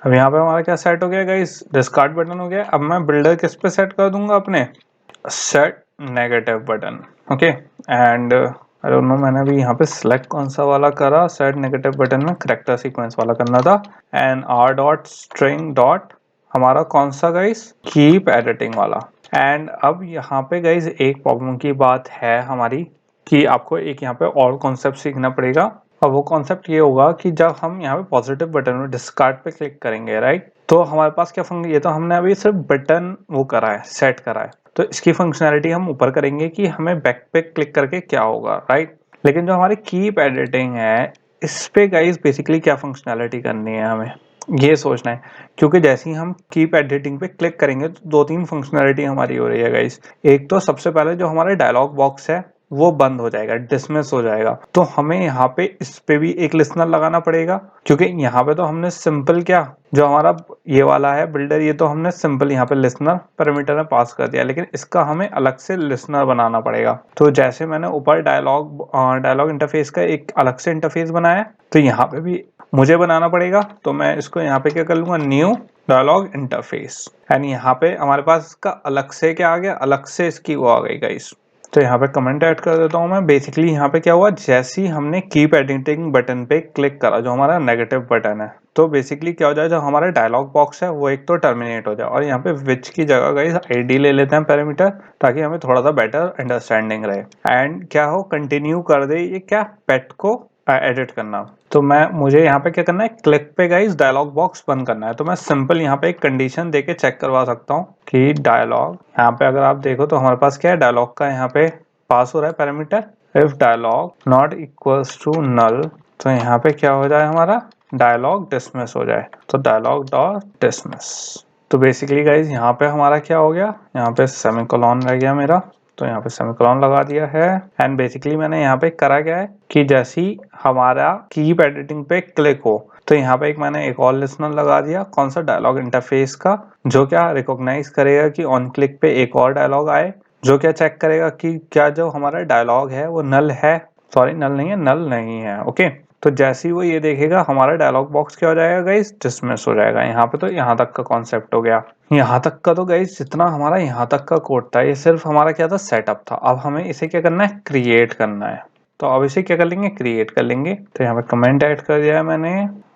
अब यहाँ पे हमारा क्या सेट हो गया गाइस, डिस्कार्ड बटन हो गया। अब मैं बिल्डर किस पे सेट कर दूंगा अपने, set negative button. Okay, and I don't know मैंने अभी यहाँ पे सिलेक्ट कौन सा वाला करा, सेट नेगेटिव बटन में करेक्टर सीक्वेंस वाला करना था। And R dot string dot हमारा कौन सा गाइस, कीप एडिटिंग वाला। एंड अब यहाँ पे गाइस एक प्रॉब्लम की बात है हमारी कि आपको एक यहाँ पे और कॉन्सेप्ट सीखना पड़ेगा। और वो कॉन्सेप्ट ये होगा कि जब हम यहाँ पे पॉजिटिव बटन में डिस्कार्ड पे क्लिक करेंगे राइट, तो हमारे पास क्या फंक्शन, ये तो हमने अभी सिर्फ बटन वो करा है, सेट करा है, तो इसकी फंक्शनैलिटी हम ऊपर करेंगे कि हमें बैक पे क्लिक करके क्या होगा राइट। लेकिन जो हमारी कीप एडिटिंग है इस पे गाइस बेसिकली क्या फंक्शनैलिटी करनी है हमें ये सोचना है, क्योंकि जैसे ही हम कीप एडिटिंग पे क्लिक करेंगे तो दो तीन फंक्शनैलिटी हमारी हो रही है गाइस। एक तो सबसे पहले जो हमारा डायलॉग बॉक्स है वो बंद हो जाएगा, डिसमिस हो जाएगा, तो हमें यहाँ पे इस पे भी एक लिसनर लगाना पड़ेगा, क्योंकि यहाँ पे तो हमने सिंपल क्या, जो हमारा ये वाला है बिल्डर, ये तो हमने सिंपल यहाँ पे लिसनर पैरामीटर में पास कर दिया, लेकिन इसका हमें अलग से लिसनर बनाना पड़ेगा। तो जैसे मैंने ऊपर डायलॉग इंटरफेस का एक अलग से इंटरफेस बनाया, तो यहाँ पे भी मुझे बनाना पड़ेगा। तो मैं इसको यहाँ पे क्या कर लूंगा, न्यू डायलॉग इंटरफेस, एंड यहाँ पे हमारे पास इसका अलग से क्या आ गया, अलग से इसकी वो आ गई गाइस। तो यहाँ पे कमेंट ऐड कर देता हूँ मैं। बेसिकली यहाँ पे क्या हुआ, जैसे ही हमने कीप एडिटिंग बटन पे क्लिक करा, जो हमारा नेगेटिव बटन है, तो बेसिकली क्या हो जाए, जो हमारा डायलॉग बॉक्स है वो एक तो टर्मिनेट हो जाए, और यहाँ पे विच की जगह गाइस आईडी ले लेते हैं पैरामीटर, ताकि हमें थोड़ा सा बेटर अंडरस्टैंडिंग रहे। एंड क्या हो, कंटिन्यू कर दे ये क्या, पेट को एडिट करना। तो मुझे यहाँ पे क्या करना है, क्लिक पे गाइस डायलॉग बॉक्स बंद करना है। तो मैं सिंपल यहाँ पे एक कंडीशन देके चेक करवा सकता हूँ कि डायलॉग, यहाँ पे अगर आप देखो तो हमारे पास क्या है, डायलॉग का यहाँ पे पास हो रहा है parameter, if dialog not equals to null, तो यहाँ पे क्या हो जाए, हमारा डायलॉग डिसमिस हो जाए, तो डायलॉग डॉट डिसमिस। तो बेसिकली गाइज यहाँ पे हमारा क्या हो गया, यहाँ पे सेमीकोलन रह गया मेरा, तो यहाँ पे सेमीकोलन लगा दिया है। एंड बेसिकली मैंने यहाँ पे करा क्या है कि जैसे ही हमारा कीप एडिटिंग पे क्लिक हो, तो यहाँ पे मैंने एक और लिसनर लगा दिया, कौन सा, डायलॉग इंटरफेस का, जो क्या रिकॉग्नाइज करेगा कि ऑन क्लिक पे एक और डायलॉग आए, जो क्या चेक करेगा कि क्या जो हमारा डायलॉग है वो नल है, सॉरी नल नहीं है, नल नहीं है। ओके, तो जैसे ही वो ये देखेगा हमारा डायलॉग बॉक्स क्या हो जाएगा गाइस, डिसमिस हो जाएगा। यहाँ पे तो यहाँ तक का कॉन्सेप्ट हो गया। यहाँ तक का तो गाइस जितना हमारा यहाँ तक का कोड था, ये सिर्फ हमारा क्या था, सेटअप था। अब हमें इसे क्या करना है, क्रिएट करना है। तो अब इसे क्या कर लेंगे, क्रिएट कर लेंगे। तो यहाँ पे कमेंट ऐड कर दिया है मैंने,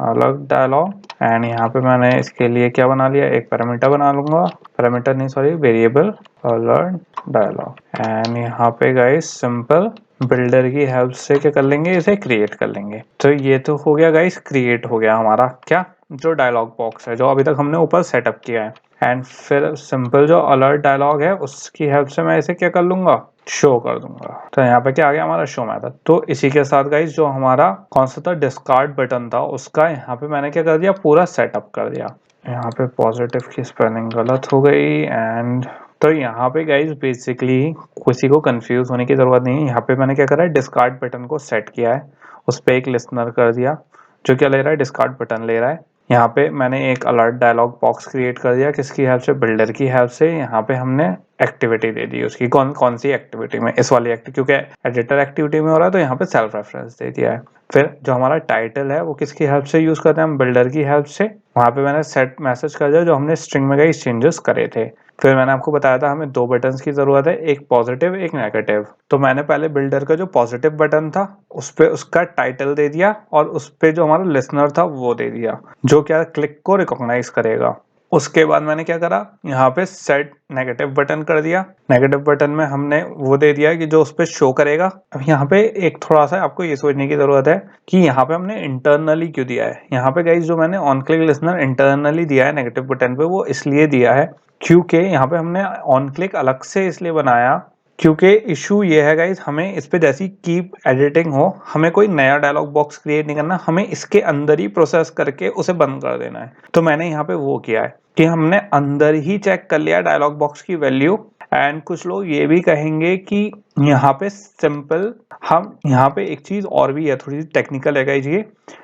अलग डायलॉग, एंड यहाँ पे मैंने इसके लिए क्या बना लिया, एक पैरामीटर बना लूंगा, पैरामीटर नहीं सॉरी वेरिएबल, अलग डायलॉग। एंड यहाँ पे गाइस सिंपल बिल्डर की हेल्प से क्या कर लेंगे, इसे क्रिएट कर लेंगे। तो ये तो हो गया गाइस, क्रिएट हो गया हमारा क्या, जो डायलॉग बॉक्स है जो अभी तक हमने ऊपर सेटअप किया है। एंड फिर सिंपल जो अलर्ट डायलॉग है उसकी हेल्प से मैं इसे क्या कर लूंगा, शो कर दूंगा। तो यहाँ पे क्या आ गया, हमारा शो मेथड। तो इसी के साथ गाइस जो हमारा कौन सा था, डिस्कार्ड बटन था, उसका यहाँ पे मैंने क्या कर दिया, पूरा सेटअप कर दिया। यहाँ पे पॉजिटिव की स्पेलिंग गलत हो गई। एंड तो यहाँ पे गाइस बेसिकली किसी को कंफ्यूज होने की जरूरत नहीं है। यहाँ पे मैंने क्या करा है, डिस्कार्ड बटन को सेट किया है, उस पर एक लिसनर कर दिया, जो क्या ले रहा है, डिस्कार्ड बटन ले रहा है। यहाँ पे मैंने एक अलर्ट डायलॉग बॉक्स क्रिएट कर दिया, किसकी हेल्प से, बिल्डर की हेल्प से। यहाँ पे हमने एक्टिविटी दे दी उसकी, कौन कौन सी एक्टिविटी में, इस वाली एक्टिविटी, क्योंकि एडिटर एक्टिविटी में हो रहा है तो यहाँ पे सेल्फ रेफरेंस दे दिया है। फिर जो हमारा टाइटल है वो किसकी हेल्प से यूज करते हैं हम, बिल्डर की हेल्प से। वहां पे मैंने सेट मैसेज कर दिया जो हमने स्ट्रिंग में कई चेंजेस करे थे। फिर मैंने आपको बताया था हमें दो बटन्स की जरूरत है, एक पॉजिटिव एक नेगेटिव। तो मैंने पहले बिल्डर का जो पॉजिटिव बटन था उस पे उसका टाइटल दे दिया, और उस पे जो हमारा लिसनर था वो दे दिया, जो क्या क्लिक को रिकॉग्नाइज करेगा। उसके बाद मैंने क्या करा, यहाँ पे सेट नेगेटिव बटन कर दिया। नेगेटिव बटन में हमने वो दे दिया कि जो उस पे शो करेगा। अब यहाँ पे एक थोड़ा सा आपको ये सोचने की जरूरत है कि यहाँ पे हमने इंटरनली क्यों दिया है। यहाँ पे गाइस जो मैंने ऑन क्लिक लिसनर इंटरनली दिया है नेगेटिव बटन पे, वो इसलिए दिया है क्योंकि यहाँ पे हमने ऑन क्लिक अलग से इसलिए बनाया क्योंकि इशू ये है गाइस, हमें इस पे जैसी कीप एडिटिंग हो, हमें कोई नया डायलॉग बॉक्स क्रिएट नहीं करना, हमें इसके अंदर ही प्रोसेस करके उसे बंद कर देना है। तो मैंने यहाँ पे वो किया है कि हमने अंदर ही चेक कर लिया डायलॉग बॉक्स की वैल्यू। एंड कुछ लोग ये भी कहेंगे कि यहाँ पे सिंपल, हम यहाँ पे एक चीज और भी है, थोड़ी सी टेक्निकल है गाइस ये,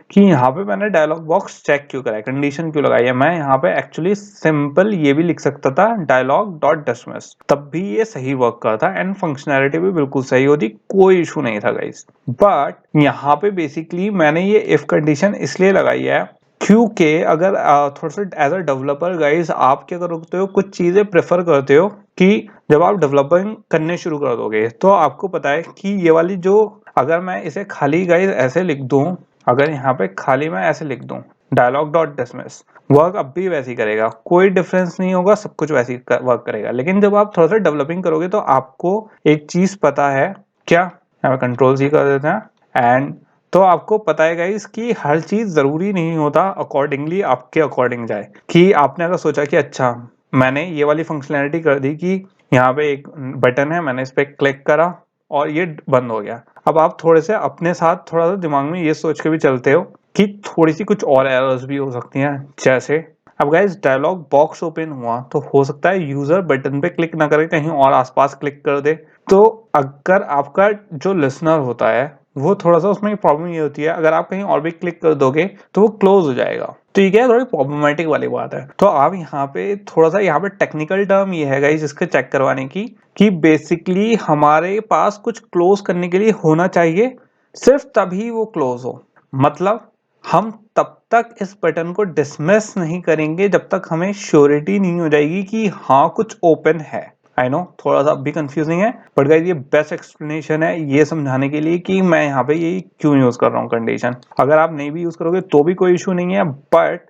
कि यहाँ पे मैंने डायलॉग बॉक्स चेक क्यों करा है, कंडीशन क्यों लगाई है। मैं यहाँ पे एक्चुअली सिंपल ये भी लिख सकता था, डायलॉग डॉट डिसमिस, तब भी ये सही वर्क करता एंड फंक्शनैलिटी भी बिल्कुल सही होती, कोई इशू नहीं था गाइस। बट यहाँ पे बेसिकली मैंने ये इफ कंडीशन इसलिए लगाई है क्योंकि अगर थोड़ा सा एज अ डेवलपर गाइस आप क्या करते हो, कुछ चीजें प्रेफर करते हो कि जब आप डेवलपिंग करने शुरू कर दोगे तो आपको पता है कि ये वाली जो, अगर मैं इसे खाली गाइस ऐसे लिख दूं, अगर यहाँ पे खाली मैं ऐसे लिख दूं डायलॉग डॉट डिसमिस, वर्क अब भी वैसे ही करेगा, कोई डिफरेंस नहीं होगा, सब कुछ वैसे ही वर्क करेगा। लेकिन जब आप थोड़ा सा डेवलपिंग करोगे तो आपको एक चीज पता है, क्या, यहाँ पे कंट्रोल सी कर देते हैं, एंड तो आपको पता है गाइस कि हर चीज जरूरी नहीं होता अकॉर्डिंगली आपके अकॉर्डिंग जाए। कि आपने अगर सोचा कि अच्छा मैंने ये वाली फंक्शनैलिटी कर दी कि यहाँ पे एक बटन है, मैंने इस पे क्लिक करा और ये बंद हो गया। अब आप थोड़े से अपने साथ थोड़ा सा दिमाग में ये सोच के भी चलते हो कि थोड़ी सी कुछ और एरर्स भी हो सकती हैं। जैसे अब गाइस डायलॉग बॉक्स ओपन हुआ तो हो सकता है यूजर बटन पे क्लिक ना करे, कहीं और आसपास क्लिक कर दे। तो अगर आपका जो लिसनर होता है वो थोड़ा सा, उसमें प्रॉब्लम ये होती है अगर आप कहीं और भी क्लिक कर दोगे तो वो क्लोज हो जाएगा। तो ये क्या है, थोड़ी प्रॉब्लमेटिक वाली बात है। तो आप यहाँ पे थोड़ा सा, यहाँ पे टेक्निकल टर्म ये है गाइस इसके चेक करवाने की कि बेसिकली हमारे पास कुछ क्लोज करने के लिए होना चाहिए, सिर्फ तभी वो क्लोज हो। मतलब हम तब तक इस बटन को डिसमिस नहीं करेंगे जब तक हमें श्योरिटी नहीं हो जाएगी कि हाँ कुछ ओपन है। आई नो थोड़ा सा अभी कंफ्यूजिंग है, बट गाइस ये बेस्ट एक्सप्लेनेशन है ये समझाने के लिए कि मैं यहाँ पे ये क्यों यूज कर रहा हूँ कंडीशन। अगर आप नहीं भी यूज करोगे तो भी कोई इशू नहीं है, बट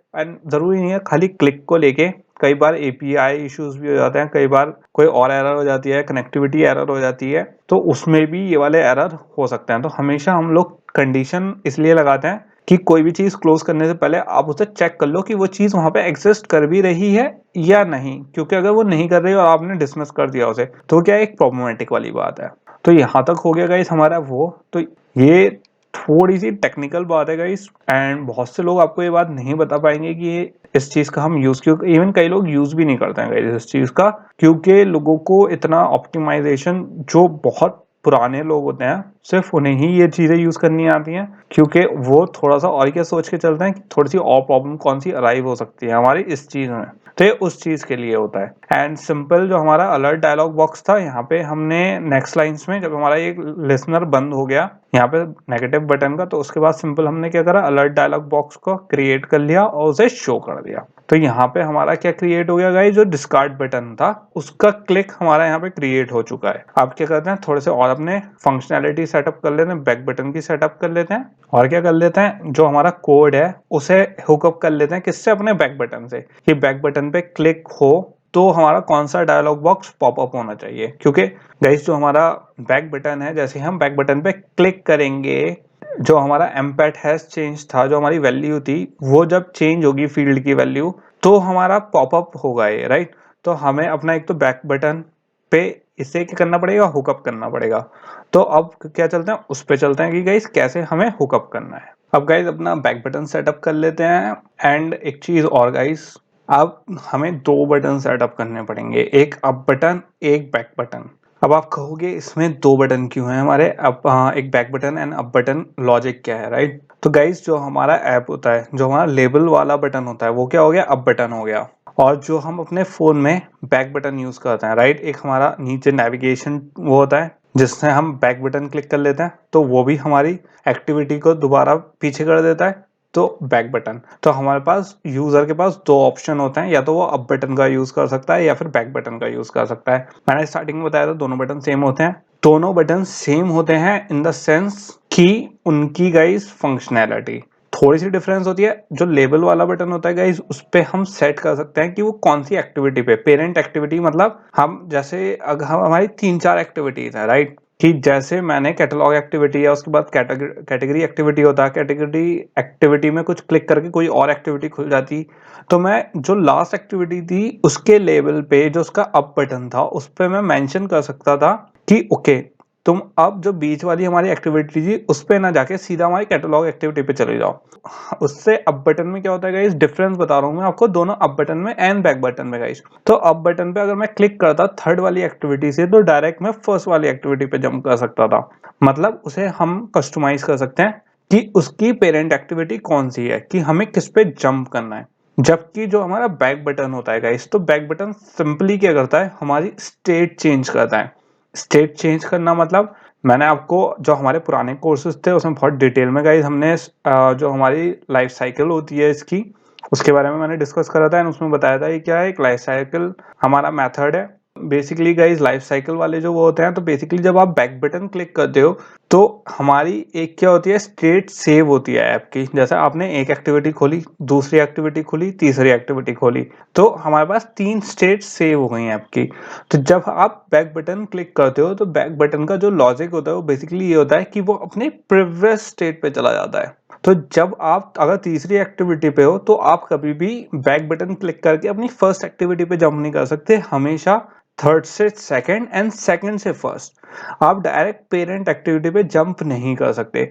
जरूरी नहीं है खाली क्लिक को लेके, कई बार एपीआई इश्यूज भी हो जाते हैं, कई बार कोई और एरर हो जाती है, कनेक्टिविटी एरर हो जाती है, तो उसमें भी ये वाले एरर हो सकते हैं। तो हमेशा हम लोग कंडीशन इसलिए लगाते हैं कि कोई भी चीज क्लोज करने से पहले आप उसे चेक कर लो कि वो चीज वहां पे एग्जिस्ट कर भी रही है या नहीं। क्योंकि अगर वो नहीं कर रही और आपने डिसमिस कर दिया उसे तो क्या एक प्रॉब्लमेटिक वाली बात है। तो यहाँ तक हो गया गाइस हमारा वो। तो ये थोड़ी सी टेक्निकल बात है गाइस, एंड बहुत से लोग आपको ये बात नहीं बता पाएंगे कि इस चीज का हम यूज क्यों, इवन कई लोग यूज भी नहीं करते हैं गाइस इस चीज का, क्योंकि लोगों को इतना ऑप्टिमाइजेशन, जो बहुत पुराने लोग होते हैं सिर्फ उन्हें ही ये चीजें यूज करनी आती हैं, क्योंकि वो थोड़ा सा और क्या सोच के चलते हैं कि थोड़ी सी और प्रॉब्लम कौन सी अराइव हो सकती है हमारी इस चीज में। तो ये उस चीज के लिए होता है। एंड सिंपल जो हमारा अलर्ट डायलॉग बॉक्स था, यहाँ पे हमने नेक्स्ट लाइंस में जब हमारा एक लिसनर बंद हो गया यहाँ पे नेगेटिव बटन का, तो उसके बाद सिंपल हमने क्या करा, अलर्ट डायलॉग बॉक्स को क्रिएट कर लिया और उसे शो कर दिया। तो यहाँ पे हमारा क्या क्रिएट हो गया गाइस, जो डिस्कार्ड बटन था उसका क्लिक हमारा यहाँ पे क्रिएट हो चुका है। आप क्या करते हैं, थोड़े से और अपने फंक्शनैलिटी सेटअप कर लेते हैं, बैक बटन की सेटअप कर लेते हैं, और क्या कर लेते हैं, जो हमारा कोड है उसे हुकअप कर लेते हैं, किससे, अपने बैक बटन से, कि बैक बटन पे क्लिक हो तो हमारा कौन सा डायलॉग बॉक्स पॉपअप होना चाहिए। क्योंकि गाइस जो हमारा बैक बटन है, जैसे हम बैक बटन पे क्लिक करेंगे, जो हमारा एम्पैट हैज चेंज था, जो हमारी वैल्यू थी, वो जब चेंज होगी फील्ड की वैल्यू तो हमारा पॉपअप होगा ये, राइट। तो हमें अपना एक तो बैक बटन पे इसे क्या करना पड़ेगा, हुकअप करना पड़ेगा। तो अब क्या चलते हैं, उस पे चलते हैं कि गाइस कैसे हमें हुकअप करना है। अब गाइस अपना बैक बटन सेटअप कर लेते हैं। एंड एक चीज और गाइस, अब हमें दो बटन सेटअप करने पड़ेंगे, एक अप बटन एक बैक बटन। अब आप कहोगे इसमें दो बटन क्यों है हमारे, अब एक back button and up button, logic क्या है, राइट। तो गाइस जो हमारा ऐप होता है, जो हमारा लेबल वाला बटन होता है, वो क्या हो गया, अप बटन हो गया। और जो हम अपने फोन में बैक बटन यूज करते हैं, राइट, एक हमारा नीचे नेविगेशन वो होता है जिससे हम बैक बटन क्लिक कर लेते हैं, तो वो भी हमारी एक्टिविटी को दोबारा पीछे कर देता है, तो बैक बटन। तो हमारे पास यूजर के पास दो ऑप्शन होते हैं, या तो वो अप बटन का यूज कर सकता है या फिर बैक बटन का यूज कर सकता है। मैंने स्टार्टिंग में बताया था दोनों बटन सेम होते हैं। दोनों बटन सेम होते हैं इन द सेंस कि उनकी गाइस फंक्शनैलिटी थोड़ी सी डिफरेंस होती है। जो लेबल वाला बटन होता है गाइस, उस पे हम सेट कर सकते हैं कि वो कौन सी एक्टिविटी पे, पेरेंट एक्टिविटी, मतलब हम जैसे अगर हमारी 3-4 एक्टिविटीज है, राइट, कि जैसे मैंने कैटलॉग एक्टिविटी है, उसके बाद कैटेगरी एक्टिविटी होता है, कैटेगरी एक्टिविटी में कुछ क्लिक करके कोई और एक्टिविटी खुल जाती, तो मैं जो लास्ट एक्टिविटी थी उसके लेवल पे जो उसका अप बटन था उस पे मैं मेंशन कर सकता था कि ओके तुम अब जो बीच वाली हमारी एक्टिविटी थी उस पे ना जाके सीधा हमारी कैटलॉग एक्टिविटी पे चले जाओ। उससे अप बटन में क्या होता है गाइस, डिफरेंस बता रहा हूँ मैं आपको दोनों अप बटन में एंड बैक बटन में गाइस। तो अप बटन पे अगर मैं क्लिक करता थर्ड वाली एक्टिविटी से, तो डायरेक्ट मैं फर्स्ट वाली एक्टिविटी पे जंप कर सकता था। मतलब उसे हम कस्टमाइज कर सकते हैं कि उसकी पेरेंट एक्टिविटी कौन सी है, कि हमें किस पे जंप करना है। जबकि जो हमारा बैक बटन होता है गाइस, तो बैक बटन सिंपली क्या करता है, हमारी स्टेट चेंज करता है। स्टेट चेंज करना मतलब मैंने आपको जो हमारे पुराने कोर्सेज थे उसमें बहुत डिटेल में गाइस हमने जो हमारी लाइफ साइकिल होती है इसकी उसके बारे में मैंने डिस्कस करा था एंड उसमें बताया था ये क्या है, एक लाइफ साइकिल हमारा मेथड है। बेसिकली गाइस लाइफ साइकिल वाले जो वो होते हैं, तो बेसिकली जब आप बैक बटन क्लिक करते हो तो हमारी एक क्या होती है, स्टेट सेव होती है ऐप की। जैसे आपने एक एक्टिविटी खोली, दूसरी एक्टिविटी खोली, तीसरी एक्टिविटी खोली, तो हमारे पास 3 स्टेट सेव हो गई ऐप की। तो जब आप बैक बटन क्लिक करते हो तो बैक बटन का जो लॉजिक होता है वो बेसिकली ये होता है कि वो अपने प्रीवियस स्टेट पे चला जाता है। तो जब आप अगर तीसरी एक्टिविटी पे हो तो आप कभी भी बैक बटन क्लिक करके अपनी फर्स्ट एक्टिविटी पे जंप नहीं कर सकते, हमेशा थर्ड से सेकंड एंड सेकंड से फर्स्ट। आप डायरेक्ट पेरेंट एक्टिविटी पे जंप नहीं कर सकते।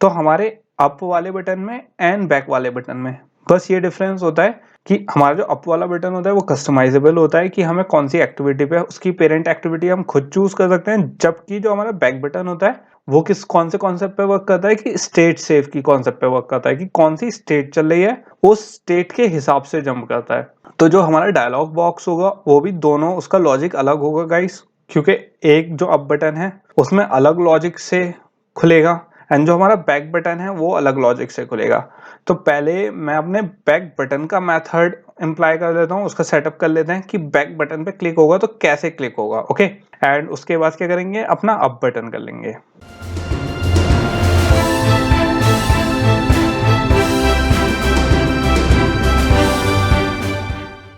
तो हमारे अप वाले बटन में एंड बैक वाले बटन में बस ये डिफरेंस होता है कि हमारा जो अप वाला बटन होता है वो कस्टमाइजेबल होता है कि हमें कौन सी एक्टिविटी पे उसकी पेरेंट एक्टिविटी हम खुद चूज कर सकते हैं, जबकि जो हमारा बैक बटन होता है वो किस कौन से कॉन्सेप्ट पे वर्क करता है कि स्टेट सेव की कॉन्सेप्ट पे वर्क करता है कि कौन सी स्टेट चल रही है उस स्टेट के हिसाब से जंप करता है। तो जो हमारा डायलॉग बॉक्स होगा वो भी दोनों उसका लॉजिक अलग होगा गाइस, क्योंकि एक जो अप बटन है उसमें अलग लॉजिक से खुलेगा एंड जो हमारा बैक बटन है वो अलग लॉजिक से खुलेगा। तो पहले मैं अपने बैक बटन का मेथड इम्प्लाई कर देता हूँ, उसका सेटअप कर लेते हैं कि बैक बटन पे क्लिक होगा तो कैसे क्लिक होगा। ओके, एंड उसके बाद क्या करेंगे, अपना अप बटन कर लेंगे।